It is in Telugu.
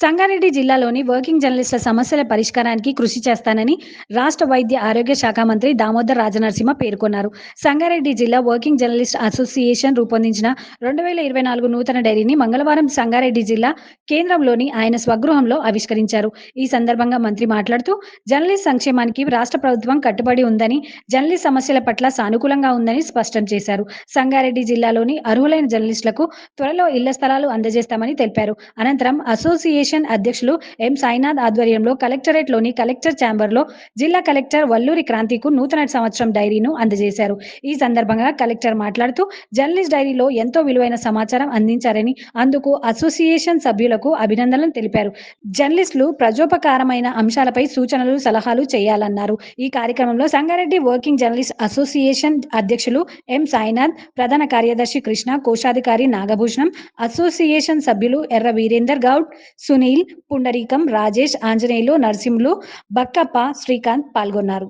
సంగారెడ్డి జిల్లాలోని వర్కింగ్ జర్నలిస్టుల సమస్యల పరిష్కారానికి కృషి చేస్తానని రాష్ట్ర వైద్య ఆరోగ్య శాఖ మంత్రి దామోదర్ రాజనరసింహ పేర్కొన్నారు. సంగారెడ్డి జిల్లా వర్కింగ్ జర్నలిస్ట్ అసోసియేషన్ రూపొందించిన 2024 నూతన డైరీని మంగళవారం సంగారెడ్డి జిల్లా కేంద్రంలోని ఆయన స్వగృహంలో ఆవిష్కరించారు. ఈ సందర్భంగా మంత్రి మాట్లాడుతూ జర్నలిస్ట్ సంక్షేమానికి రాష్ట్ర ప్రభుత్వం కట్టుబడి ఉందని, జర్నలిస్ట్ సమస్యల పట్ల సానుకూలంగా ఉందని స్పష్టం చేశారు. సంగారెడ్డి జిల్లాలోని అర్హులైన జర్నలిస్టులకు త్వరలో ఇళ్ల స్థలాలు అందజేస్తామని తెలిపారు. అనంతరం అసోసియేషన్ అధ్యక్షులు ఎం సాయినాథ్ ఆధ్వర్యంలో కలెక్టరేట్లోని కలెక్టర్ ఛాంబర్లో జిల్లా కలెక్టర్ వల్లూరి క్రాంతికు నూతన సంవత్సరం డైరీను అందజేశారు. ఈ సందర్భంగా కలెక్టర్ మాట్లాడుతూ జర్నలిస్ట్ డైరీలో ఎంతో విలువైన సమాచారం అందించారని, అందుకు అసోసియేషన్ సభ్యులకు అభినందనలు తెలిపారు. జర్నలిస్టులు ప్రజోపకారమైన అంశాలపై సూచనలు, సలహాలు చేయాలన్నారు. ఈ కార్యక్రమంలో సంగారెడ్డి వర్కింగ్ జర్నలిస్ట్ అసోసియేషన్ అధ్యక్షులు ఎం సాయినాథ్, ప్రధాన కార్యదర్శి కృష్ణ, కోశాధికారి నాగభూషణం, అసోసియేషన్ సభ్యులు ఎర్ర వీరేందర్ గౌడ్, సునీల్, పుండరీకం, రాజేష్, ఆంజనేయులు, నరసింహులు, బక్కప్ప, శ్రీకాంత్ పాల్గొన్నారు.